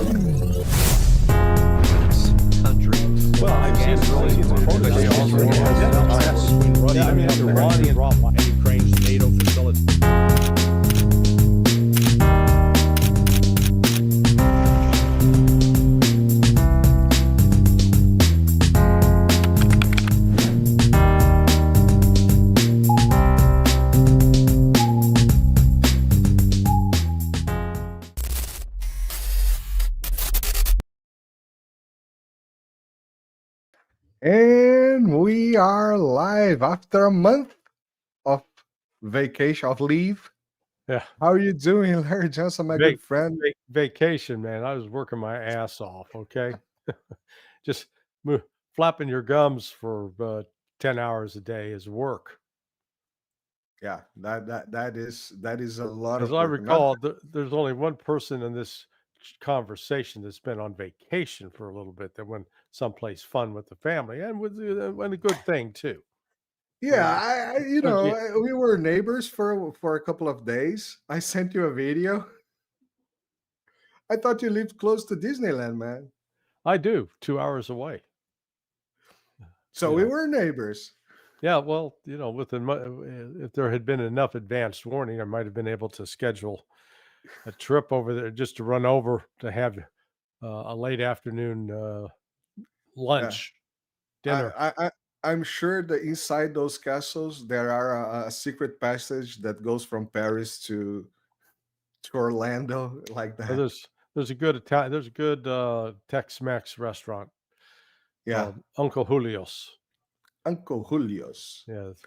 Well, I've seen really reportedly also has between Russia and Iran and Ukraine's NATO facility. And we are live after a month of vacation, of leave. Yeah. How are you doing, Larry Johnson, my good friend? Vacation, man. I was working my ass off, okay? Just flapping your gums for 10 hours a day is work. Yeah, that is a lot As of I work. recall, there's only one person in this conversation that's been on vacation for a little bit that went someplace fun with the family and with a good thing too. Yeah, we were neighbors for a couple of days. I sent you a video. I thought you lived close to Disneyland, man. I do, 2 hours away. So we were neighbors. Yeah, well, if there had been enough advanced warning, I might have been able to schedule a trip over there just to run over to have a late afternoon lunch, dinner. I'm sure that inside those castles there are a secret passage that goes from Paris to Orlando, like that. Well, there's a good Tex-Mex restaurant. Yeah, Uncle Julio's. Uncle Julio's.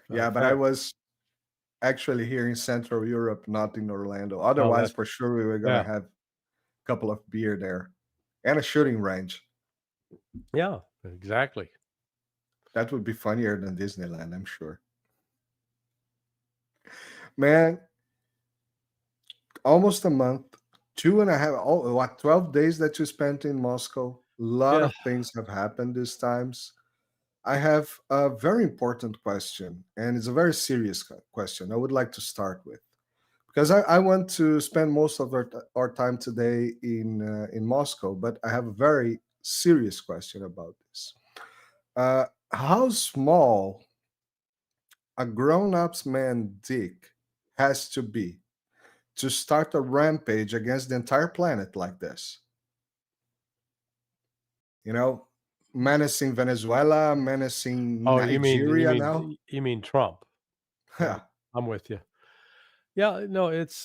Yeah, but I was actually here in Central Europe, not in Orlando. Otherwise, for sure, we were gonna have a couple of beer there and a shooting range. Yeah, exactly. That would be funnier than Disneyland, I'm sure. Man, almost a month, 2.5, 12 days that you spent in Moscow. A lot of things have happened these times. I have a very important question, and it's a very serious question I would like to start with. Because I want to spend most of our time today in Moscow, but I have a very serious question about this. How small a grown-up man dick has to be to start a rampage against the entire planet like this? Menacing Venezuela, menacing Nigeria now. You mean Trump? Yeah, I'm with you. Yeah, no, it's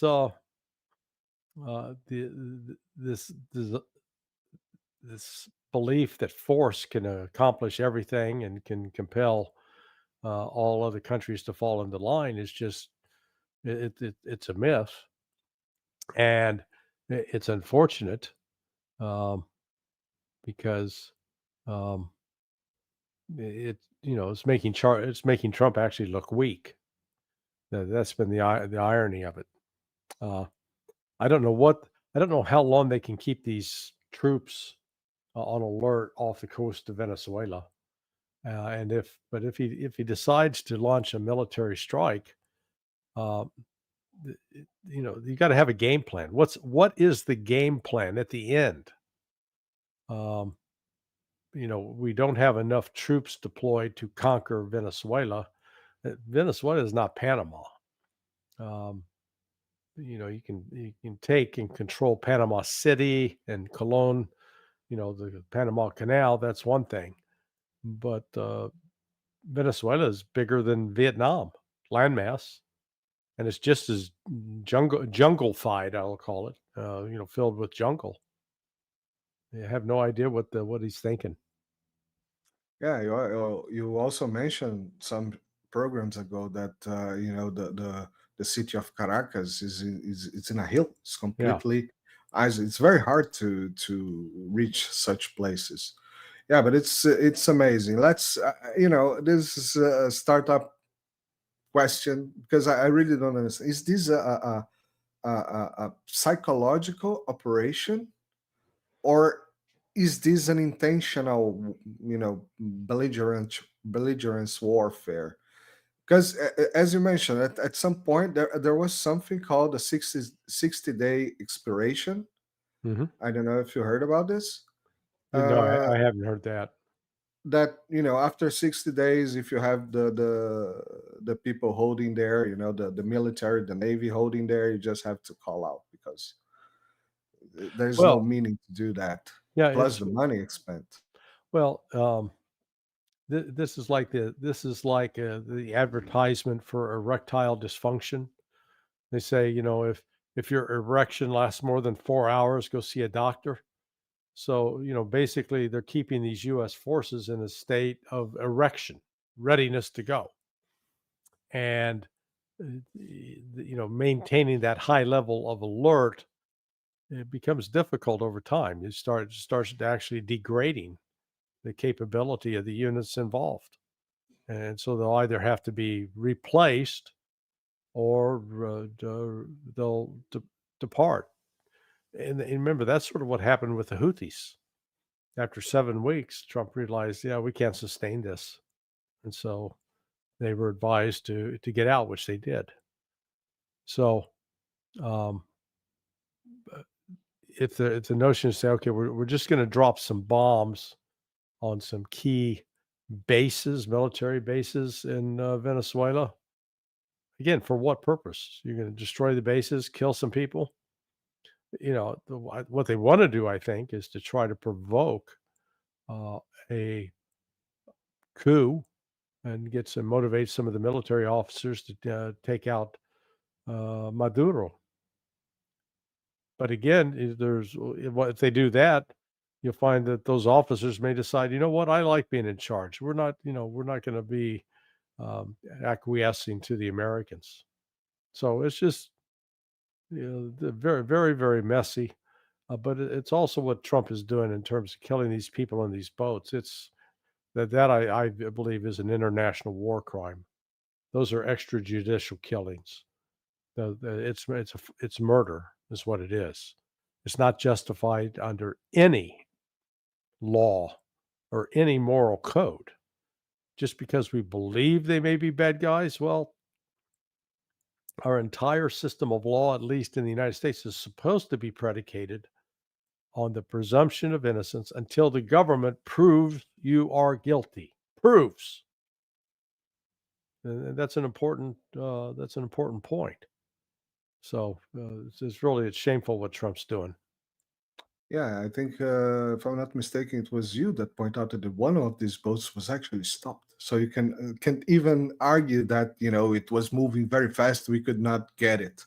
this belief that force can accomplish everything and can compel all other countries to fall into line is just it's a myth, and it's unfortunate because it's making Trump actually look weak. That's been the irony of it. I don't know how long they can keep these troops on alert off the coast of Venezuela, and if he decides to launch a military strike, you got to have a game plan. What is the game plan at the end? We don't have enough troops deployed to conquer Venezuela. Venezuela is not Panama. You can take and control Panama City and Colón, the Panama Canal. That's one thing, but Venezuela is bigger than Vietnam landmass, and it's just as jungle-fied, I'll call it. Filled with jungle. I have no idea what he's thinking. Yeah, you also mentioned some programs ago that the city of Caracas is in a hill. It's completely it's very hard to reach such places. Yeah, but it's amazing. Let's this is a startup question because I really don't understand. Is this a psychological operation, or is this an intentional, belligerence warfare? Because as you mentioned, at some point there was something called a 60-day expiration, Hmm. I don't know if you heard about this. No, Uh, I haven't heard that. that after 60 days, if you have the people holding there, the military, the navy holding there, you just have to call out because there's no Well, meaning to do that. yeah, Plus it's the money spent. well. This is like the advertisement for erectile dysfunction. They say, if your erection lasts more than 4 hours, go see a doctor. So, basically, they're keeping these U.S. forces in a state of erection, readiness to go, and maintaining that high level of alert, it becomes difficult over time. Starts actually degrading the capability of the units involved, and so they'll either have to be replaced or they'll depart. And remember, that's sort of what happened with the Houthis. After 7 weeks, Trump realized, yeah, we can't sustain this, and so they were advised to get out, which they did. So, um, uh, if the notion is say, okay, we're just going to drop some bombs on some key bases, military bases in Venezuela. Again, for what purpose? You're going to destroy the bases, kill some people? What they want to do, I think, is to try to provoke uh, a coup and motivate some of the military officers to take out Maduro. But again, if they do that, you'll find that those officers may decide, you know what, I like being in charge. We're not going to be acquiescing to the Americans. So it's just very, very, very messy. But it's also what Trump is doing in terms of killing these people in these boats. It's that I believe is an international war crime. Those are extrajudicial killings. It's murder is what it is. It's not justified under any law or any moral code. Just because we believe they may be bad guys, well, our entire system of law, at least in the United States, is supposed to be predicated on the presumption of innocence until the government proves you are guilty. Proves. And that's an important point. So it's shameful what Trump's doing. Yeah, I think if I'm not mistaken, it was you that pointed out that one of these boats was actually stopped. So you can't even argue that it was moving very fast. We could not get it.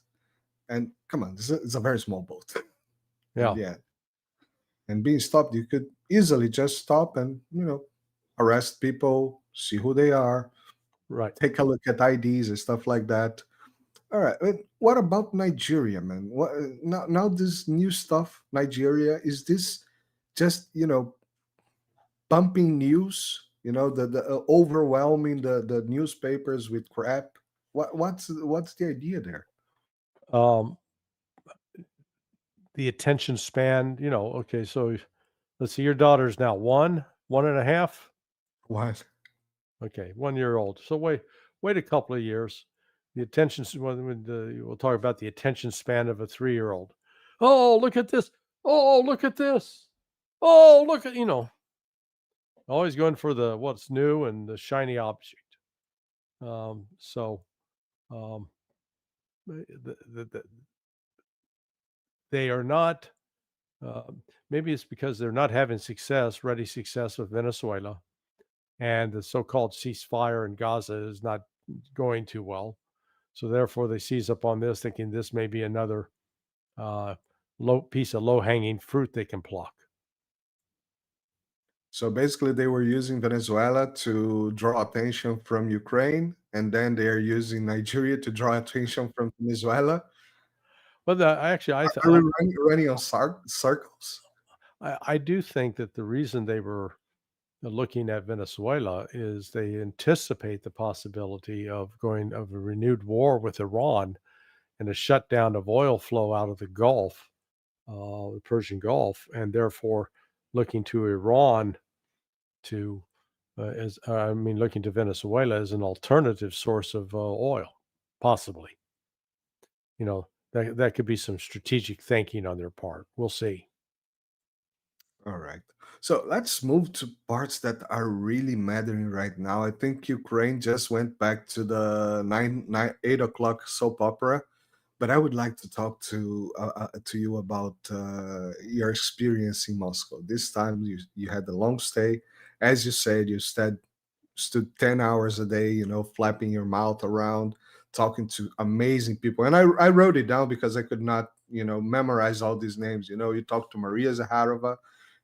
And come on, it's a very small boat. Yeah, Yeah, and being stopped, you could easily just stop and arrest people, see who they are, right. take a look at IDs and stuff like that. All right. What about Nigeria, man? What now? This new stuff, Nigeria, is this just pumping news? The overwhelming the newspapers with crap. What's the idea there? Um, the attention span, okay, so let's see, your daughter's now 1.5. What? Okay, 1 year old. So wait a couple of years. The we'll talk about the attention span of a 3-year-old. Oh, look at this. Oh, look at this. Oh, look at always going for what's new and the shiny object. So um, the, they are not. Maybe it's because they're not having ready success with Venezuela, and the so-called ceasefire in Gaza is not going too well. So therefore, they seize up on this, thinking this may be another low-hanging fruit they can pluck. So basically, they were using Venezuela to draw attention from Ukraine, and then they are using Nigeria to draw attention from Venezuela. But actually, Are we running on circles? I do think that the reason they were looking at Venezuela is they anticipate the possibility of a renewed war with Iran and a shutdown of oil flow out of the Gulf, the Persian Gulf, and therefore looking to Iran to looking to Venezuela as an alternative source of oil, possibly. that could be some strategic thinking on their part. We'll see. All right. So let's move to parts that are really mattering right now. I think Ukraine just went back to the 8 o'clock soap opera, but I would like to talk to you about your experience in Moscow. This time you had a long stay, as you said. You stood 10 hours a day, flapping your mouth around, talking to amazing people. And I wrote it down because I could not, memorize all these names. You talked to Maria Zaharova,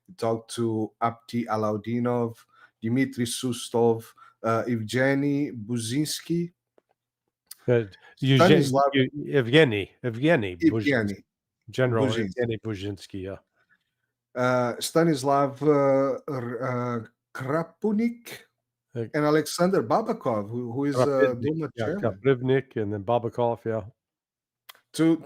you talked to Apti Alaudinov, Dmitry Sustov, Evgeny Buzinski, Stanislav Evgeny Buzinsky, Evgeny General Buzinski, Evgeny Buzinsky. Yeah. Stanislav Krapunik, Uh, and Alexander Babakov, who is Duma chairman. Kaprivnik, and then Babakov. Yeah. To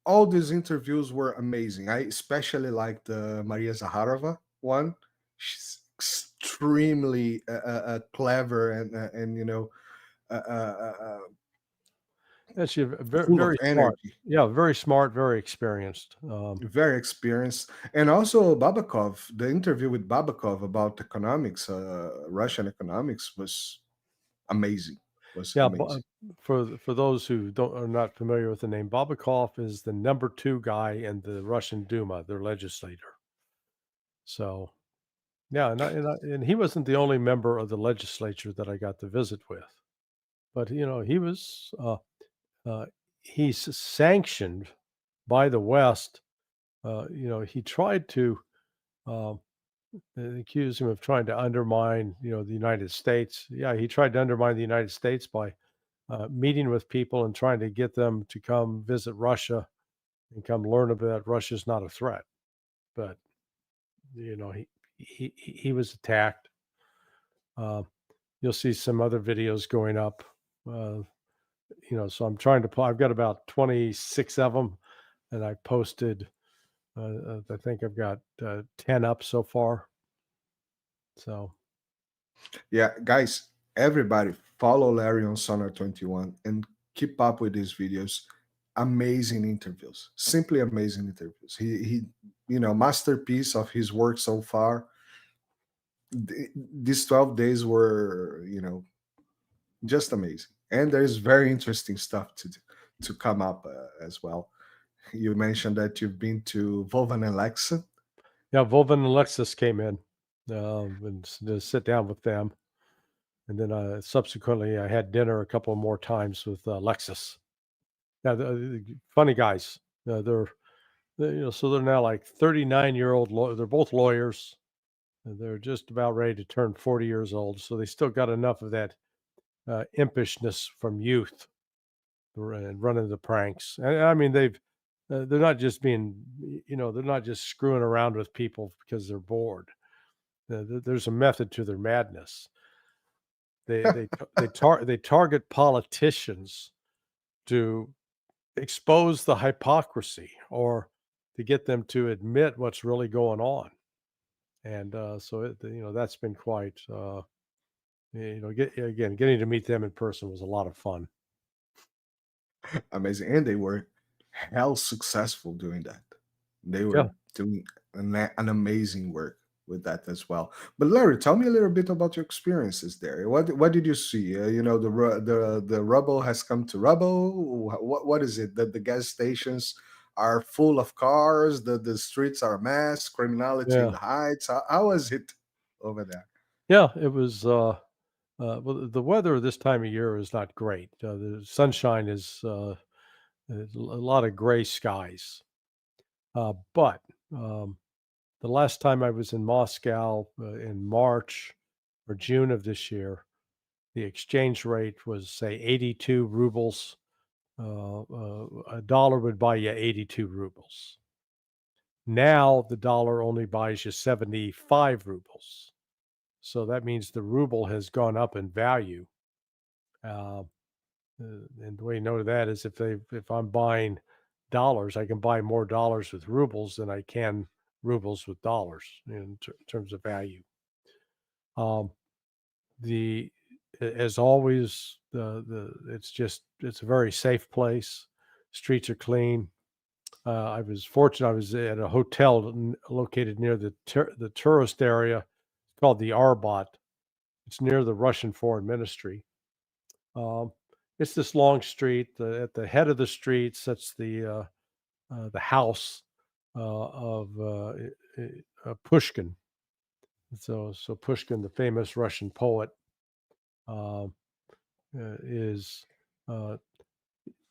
all these interviews were amazing. I especially liked the Maria Zaharova one. She's extremely clever and uh, uh, uh, Yeah, she's very, full of very smart. energy, Yeah, very smart, very experienced. very experienced. And also Babakov, the interview with Babakov about economics, Russian economics, was amazing. Was Yeah, amazing. for those who are not familiar with the name, Babakov is the number 2 guy in the Russian Duma, their legislator. So, yeah, and he wasn't the only member of the legislature that I got to visit with, but he was he's sanctioned by the West. He tried to. They accuse him of trying to undermine, the United States. Yeah, he tried to undermine the United States by meeting with people and trying to get them to come visit Russia and come learn about Russia's not a threat. But he was attacked. You'll see some other videos going up. So I'm trying to. I've got about 26 of them, and I posted. I think I've got 10 up so far. So Yeah, guys, everybody follow Larry on Sonar 21 and keep up with these videos. Amazing interviews, simply amazing interviews. He masterpiece of his work so far. These 12 days were, just amazing. And there's very interesting stuff to come up as well. You mentioned that you've been to Volvan and Lexa. yeah, Volvan and Alexis came in and to sit down with them. And then subsequently, I had dinner a couple more times with Lexus. Yeah, funny guys. So they're now like 39-year-old. They're both lawyers. And they're just about ready to turn 40 years old. So they still got enough of that impishness from youth and running the pranks. And I mean, they're not just they're not just screwing around with people because they're bored. There's a method to their madness. They target politicians to expose the hypocrisy or to get them to admit what's really going on. And so that's been quite getting to meet them in person was a lot of fun. Amazing. And they were hell successful doing that. They Yeah. were doing an amazing work with that as well. But Larry, tell me a little bit about your experiences there. What did you see? The rubble has come to rubble. What is it? That the gas stations are full of cars. The streets are a mess. Criminality in Yeah. the heights. How was it over there? Yeah, it was well, the weather this time of year is not great. The sunshine is there's a lot of gray skies. But the last time I was in Moscow in March or June of this year, the exchange rate was, say, 82 rubles. A dollar would buy you 82 rubles. Now the dollar only buys you 75 rubles. So that means the ruble has gone up in value. And the way you know that is if I'm buying dollars, I can buy more dollars with rubles than I can rubles with dollars in terms of value. Um, as always, it's a very safe place. Streets are clean. I was fortunate. I was at a hotel located near the tourist area called the Arbat. It's near the Russian Foreign Ministry. Um, it's this long street. At the head of the street sits the house of Pushkin. So Pushkin, the famous Russian poet, um, is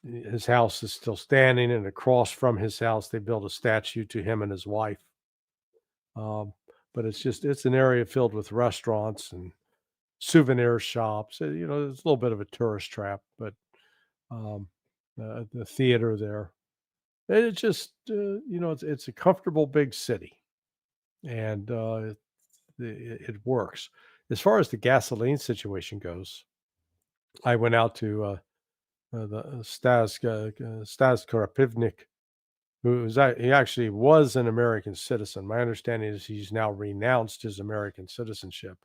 his house is still standing, and across from his house, they built a statue to him and his wife. Um, but it's an area filled with restaurants and souvenir shops. It's a little bit of a tourist trap, but the theater there. It's just it's a comfortable big city, and it works. As far as the gasoline situation goes, I went out to the Stas Karapivnik, he actually was an American citizen. My understanding is he's now renounced his American citizenship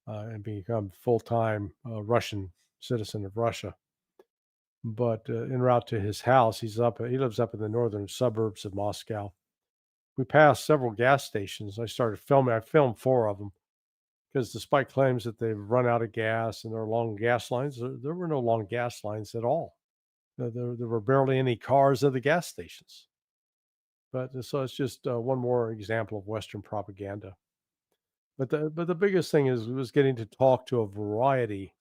and become full-time Russian citizen of Russia. But en route to his house, he lives up in the northern suburbs of Moscow. We passed several gas stations. I started filming. I filmed 4 of them because despite claims that they've run out of gas and there are long gas lines, there were no long gas lines at all. There were barely any cars at the gas stations. But so it's just one more example of Western propaganda. But the biggest thing was getting to talk to a variety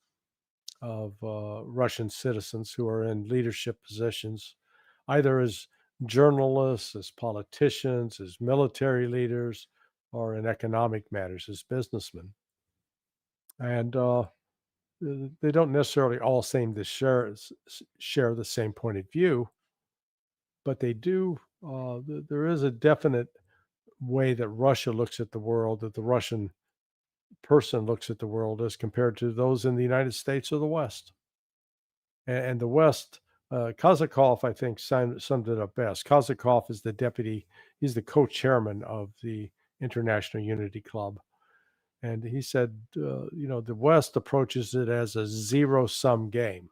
of Russian citizens who are in leadership positions, either as journalists, as politicians, as military leaders, or in economic matters as businessmen. And they don't necessarily all seem to share the same point of view, but they do. There is a definite way that Russia looks at the world, that the Russian person looks at the world as compared to those in the United States or the West. And the West, Kazakov, I think, summed it up best. Kazakov is he's the co-chairman of the International Unity Club. And he said, the West approaches it as a zero-sum game.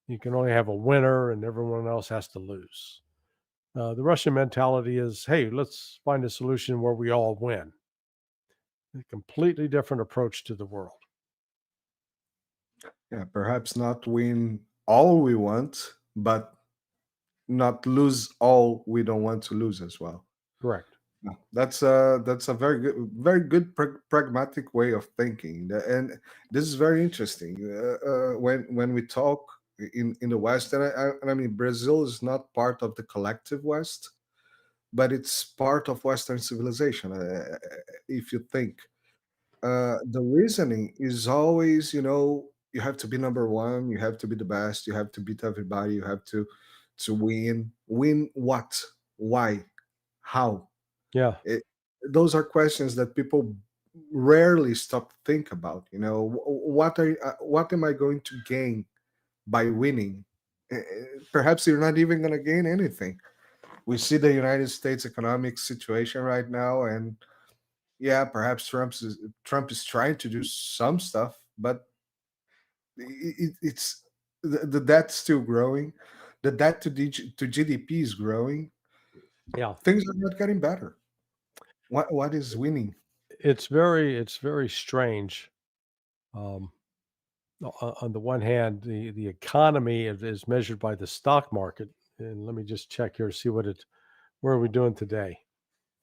You can only have a winner and everyone else has to lose. The Russian mentality is, hey, let's find a solution where we all win. A completely different approach to the world. Yeah, perhaps not win all we want, but not lose all we don't want to lose as well. Correct. Yeah, that's a very good pragmatic way of thinking, and this is very interesting. When we talk in the West, and I mean Brazil is not part of the collective West, but it's part of Western civilization. If you think, the reasoning is always, you have to be number one, you have to be the best, you have to beat everybody, you have to win. Win what? Why? How? Yeah. Those are questions that people rarely stop to think about. What am I going to gain by winning? Perhaps you're not even going to gain anything. We see the United States economic situation right now, and yeah, perhaps Trump is trying to do some stuff, but it's the debt's still growing. The debt to GDP is growing. Yeah. Things are not getting better. What is winning? It's very strange. On the one hand, the economy is measured by the stock market, and let me just check here, see where are we doing today?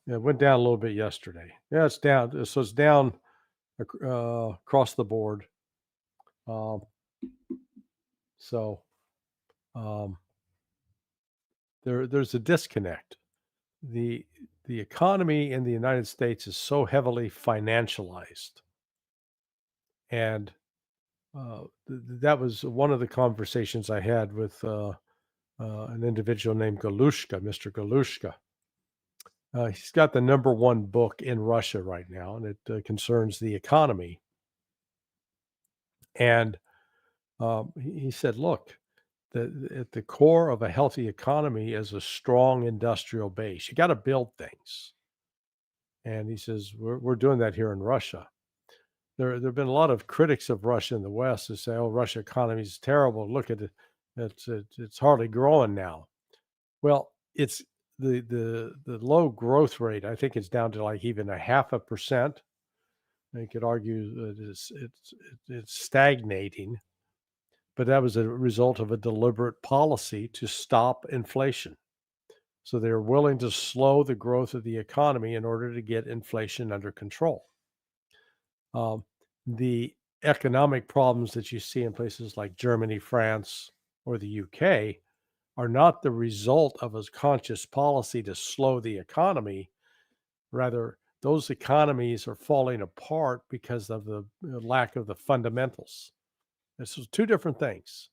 Yeah, it went down a little bit yesterday. Yeah, it's down. So it's down across the board. Um, so there's a disconnect. The economy in the United States is so heavily financialized, and that was one of the conversations I had with an individual named Galushka, Mr. Galushka. He's got the number 1 book in Russia right now, and it concerns the economy. And he said, look, at the core of a healthy economy is a strong industrial base. You got to build things. And he says, we're doing that here in Russia. There have been a lot of critics of Russia in the West who say, oh, Russia economy is terrible. Look at it. It's hardly growing now. Well, it's the low growth rate. I think it's down to like even 0.5%. You could argue that it's stagnating, but that was a result of a deliberate policy to stop inflation. So they're willing to slow the growth of the economy in order to get inflation under control. The economic problems that you see in places like Germany, France, or the UK are not the result of a conscious policy to slow the economy. Rather, those economies are falling apart because of the lack of the fundamentals. This is two different things.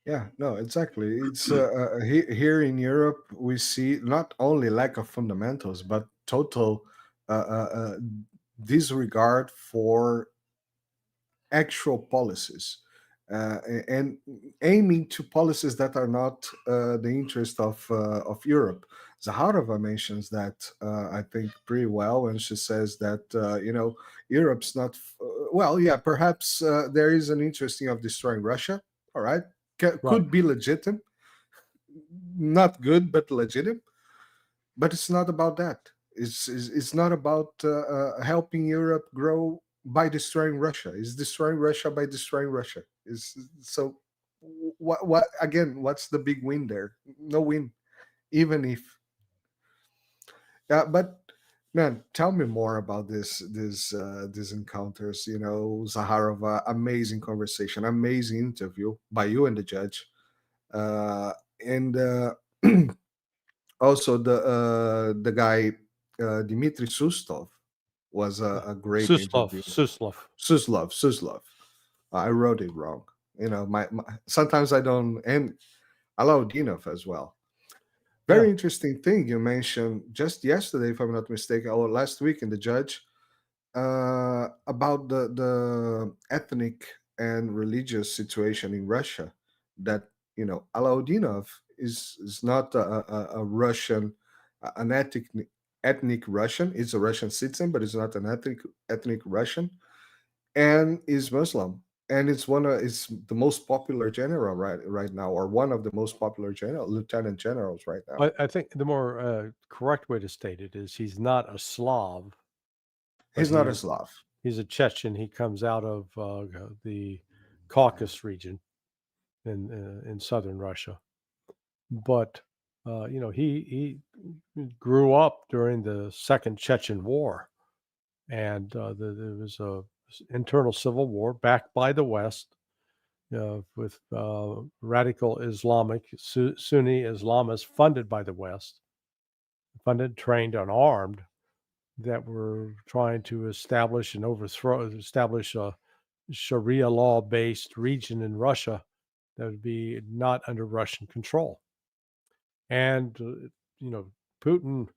Yeah, no, exactly. It's here in Europe we see not only lack of fundamentals but total disregard for actual policies and aiming to policies that are not the interest of Europe. Zaharova mentions that I think pretty well when she says that Europe's not well. Yeah, perhaps there is an interest of destroying Russia. All right, Right. could be legitimate, not good but legitimate. But it's not about that. It's not about helping Europe grow by destroying Russia. It's destroying Russia by destroying Russia. Is so. What again? What's the big win there? No win, even if. Yeah, but man, tell me more about these encounters. You know, Zaharova, amazing conversation, amazing interview by you and the judge, and also the guy Dmitry Sustov was a great interview. Suslov. I wrote it wrong. You know, my sometimes I don't, and Alaudinov as well. Very Yeah. interesting thing you mentioned just yesterday, if I'm not mistaken, or last week in the judge, about the ethnic and religious situation in Russia. That Alaudinov is not a Russian, an ethnic Russian. He's a Russian citizen, but he's not an ethnic Russian, and is Muslim. And it's the most popular general right now, or one of the most popular lieutenant generals right now. I think the more correct way to state it is he's not a Slav, but He's not a Slav. he's a Chechen. He comes out of the Caucasus region in southern Russia. But he grew up during the Second Chechen War, and there was a internal civil war backed by the West with radical Islamic Sunni Islamists funded by the West, funded, trained, and armed, that were trying to establish a Sharia law-based region in Russia that would be not under Russian control. And Putin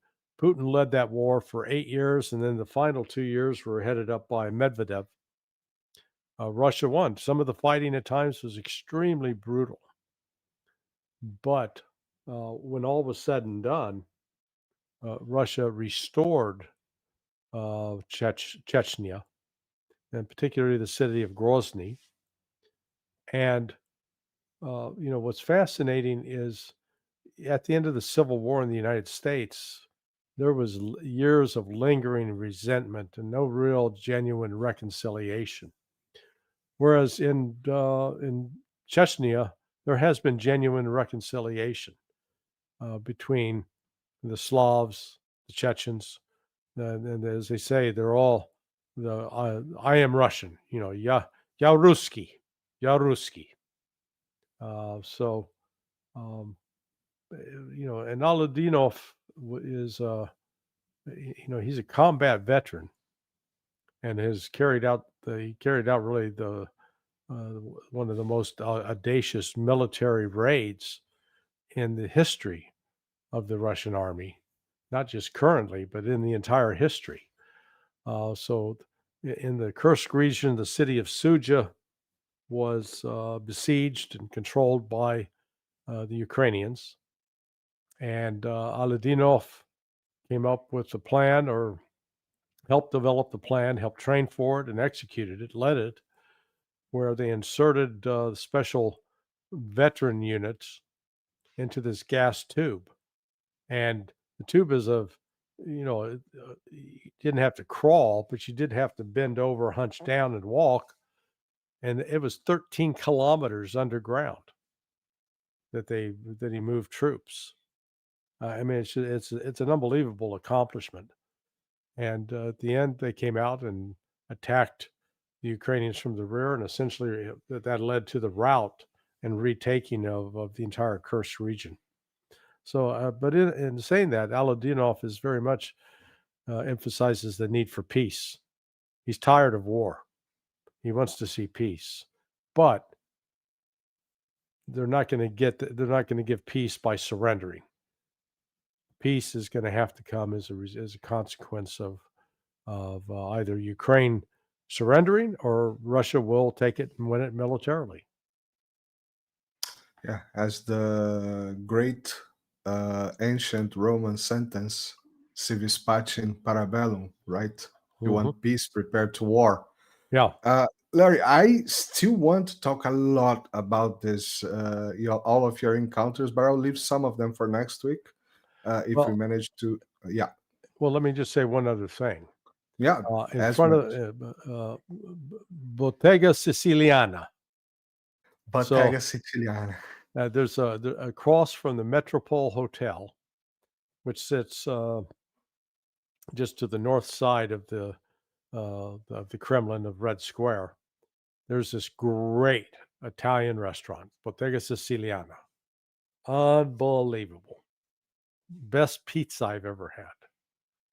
led that war for 8 years, and then the final 2 years were headed up by Medvedev. Russia won. Some of the fighting at times was extremely brutal, but when all was said and done, Russia restored Chechnya, and particularly the city of Grozny. And what's fascinating is at the end of the Civil War in the United States, there was years of lingering resentment and no real genuine reconciliation. Whereas in Chechnya, there has been genuine reconciliation between the Slavs, the Chechens, and as they say, they're all I am Russian. Ya Ruski, ya Ruski. So. And Aladinov is, he's a combat veteran, and has carried out really the one of the most audacious military raids in the history of the Russian army, not just currently, but in the entire history. So, in the Kursk region, the city of Suja was besieged and controlled by the Ukrainians. And Aladinov came up with the plan, or helped develop the plan, helped train for it, and executed it, led it. where they inserted special veteran units into this gas tube. And the tube is you didn't have to crawl, but you did have to bend over, hunch down, and walk. And it was 13 kilometers underground that he moved troops. I mean, it's an unbelievable accomplishment. And at the end, they came out and attacked the Ukrainians from the rear, and essentially that led to the rout and retaking of the entire Kursk region. So, but in saying that, Aladinov is very much emphasizes the need for peace. He's tired of war. He wants to see peace, but they're not going to give peace by surrendering. Peace is going to have to come as a consequence of either Ukraine surrendering or Russia will take it and win it militarily. Yeah, as the great ancient Roman sentence, "Si vis pacem para bellum," right? You want peace, prepare to war. Yeah. Larry, I still want to talk a lot about this, all of your encounters, but I'll leave some of them for next week. If we manage to, yeah. Well, let me just say one other thing. Yeah, in front of Bottega Siciliana. Bottega Siciliana. There's across from the Metropole Hotel, which sits just to the north side of the Kremlin of Red Square. There's this great Italian restaurant, Bottega Siciliana. Unbelievable. Best pizza I've ever had.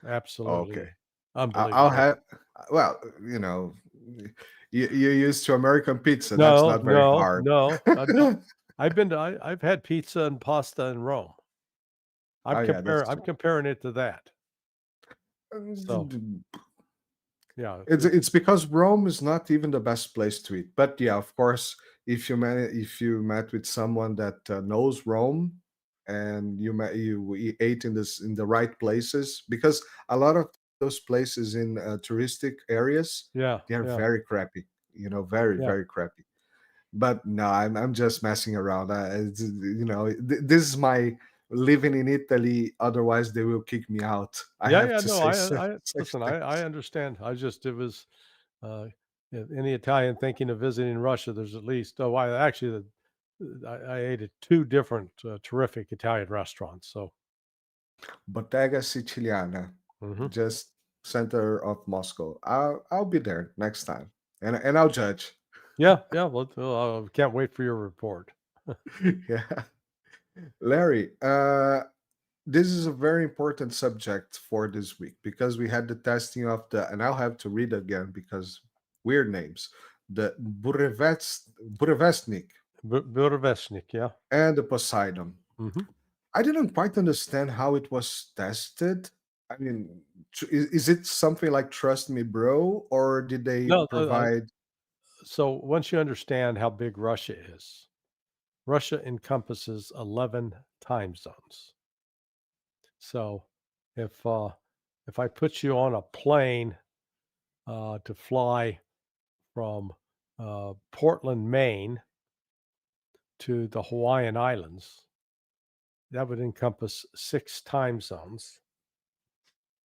Absolutely. Okay. Unbelievable. I'll have, well, you're used to American pizza. That's not very hard. No. I've had pizza and pasta in Rome. I'm comparing it to that. So, yeah, it's because Rome is not even the best place to eat. But yeah, of course, if you met with someone that knows Rome and you ate in the right places, because a lot of those places in touristic areas, they are very crappy. Very crappy. But no, I'm just messing around. This is my living in Italy. Otherwise, they will kick me out. I understand. It was any Italian thinking of visiting Russia. There's at least I ate at 2 different terrific Italian restaurants. So, Bottega Siciliana, just center of Moscow. I'll be there next time, and I'll judge. Yeah. Well, I can't wait for your report. Yeah. Larry, this is a very important subject for this week because we had the testing of and I'll have to read again because weird names, the Burevestnik. Yeah. And the Poseidon. I didn't quite understand how it was tested. I mean, is it something like Trust Me Bro, or did they provide... So once you understand how big Russia is, Russia encompasses 11 time zones. So if I put you on a plane to fly from Portland, Maine to the Hawaiian Islands, that would encompass 6 time zones.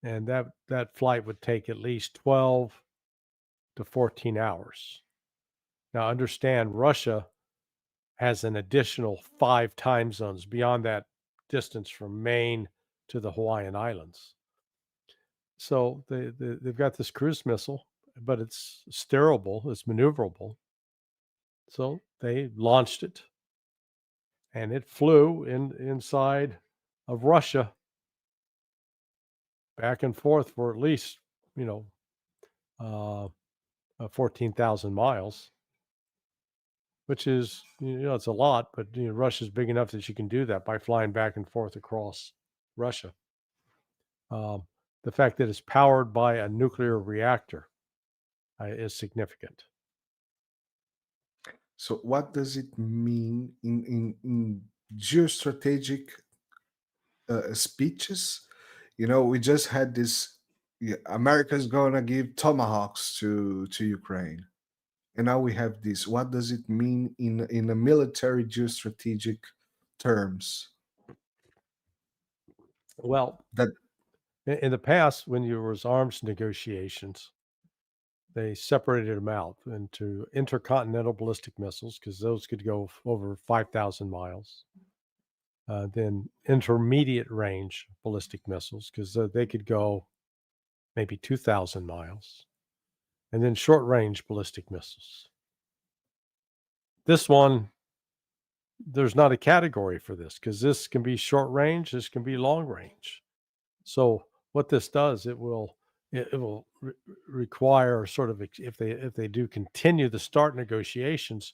And that flight would take at least 12 to 14 hours. Now, understand, Russia has an additional 5 time zones beyond that distance from Maine to the Hawaiian Islands. So they've got this cruise missile, but it's steerable, it's maneuverable. So they launched it, and it flew inside of Russia back and forth for at least 14,000 miles. Which is, it's a lot, but Russia's big enough that you can do that by flying back and forth across Russia. The fact that it's powered by a nuclear reactor is significant. So what does it mean in geostrategic speeches? We just had this, America's going to give tomahawks to Ukraine. and now we have this. What does it mean in a military geostrategic terms? Well, That in the past, when there was arms negotiations, they separated them out into intercontinental ballistic missiles, because those could go over 5,000 miles. Then intermediate range ballistic missiles, because they could go maybe 2,000 miles. And then short range ballistic missiles. This one, there's not a category for this, because this can be short range, this can be long range. So what this does, it will require sort of, if they do continue the START negotiations,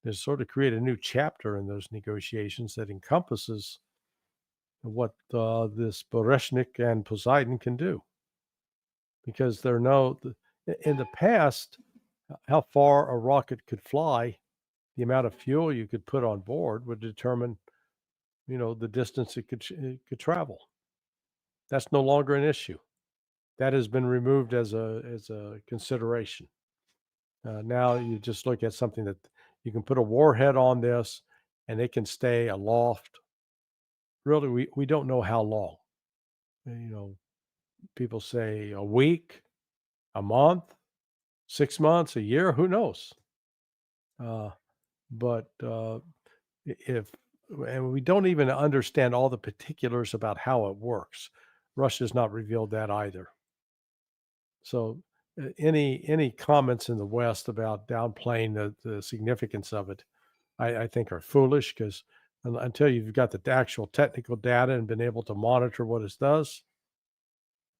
to sort of create a new chapter in those negotiations that encompasses what this Bereshnik and Poseidon can do. Because in the past, how far a rocket could fly, the amount of fuel you could put on board would determine, the distance it could travel. That's no longer an issue. That has been removed as a consideration. Now you just look at something that you can put a warhead on this, and it can stay aloft. Really, we don't know how long. People say a week, a month, 6 months, a year, who knows? But and we don't even understand all the particulars about how it works. Russia's not revealed that either. So any comments in the West about downplaying the significance of it, I think are foolish, because until you've got the actual technical data and been able to monitor what it does,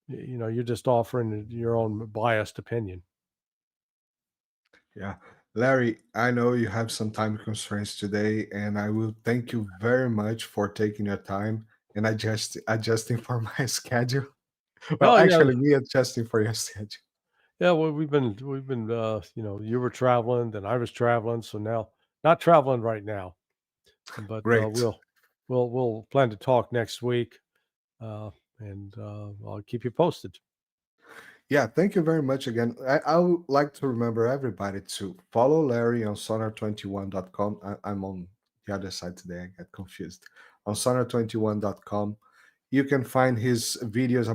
you're just offering your own biased opinion. Yeah. Larry, I know you have some time constraints today, and I will thank you very much for taking your time and adjusting for my schedule. Well, Oh yeah, actually, me adjusting for your schedule. yeah. Well, we've been you were traveling, then I was traveling, so now not traveling right now, but Great. we'll plan to talk next week, and I'll keep you posted. Yeah, thank you very much again. I would like to remember everybody to follow Larry on sonar21.com. I'm on the other side today. I get confused. On sonar21.com, you can find his videos,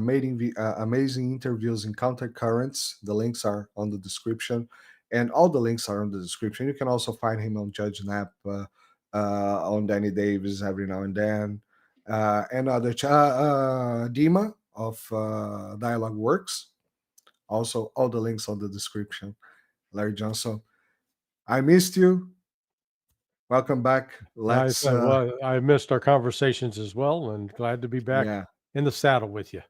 amazing interviews in countercurrents. The links are on the description, and all the links are on the description. You can also find him on Judge Knapp, on Danny Davis every now and then, and other Dima of Dialogue Works. Also, all the links on the description. Larry Johnson, I missed you. Welcome back. Let's, Well, I missed our conversations as well, and glad to be back yeah. in the saddle with you.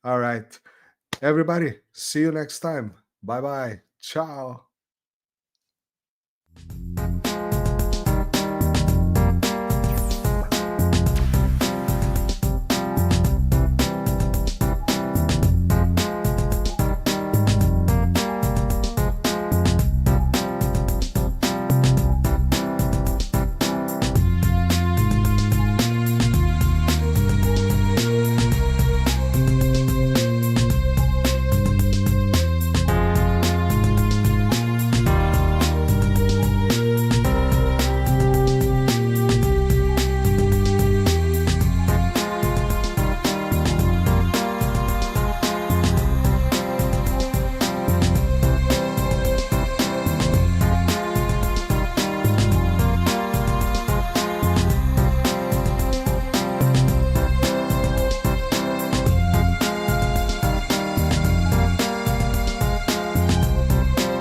All right. Everybody, see you next time. Bye bye. Ciao.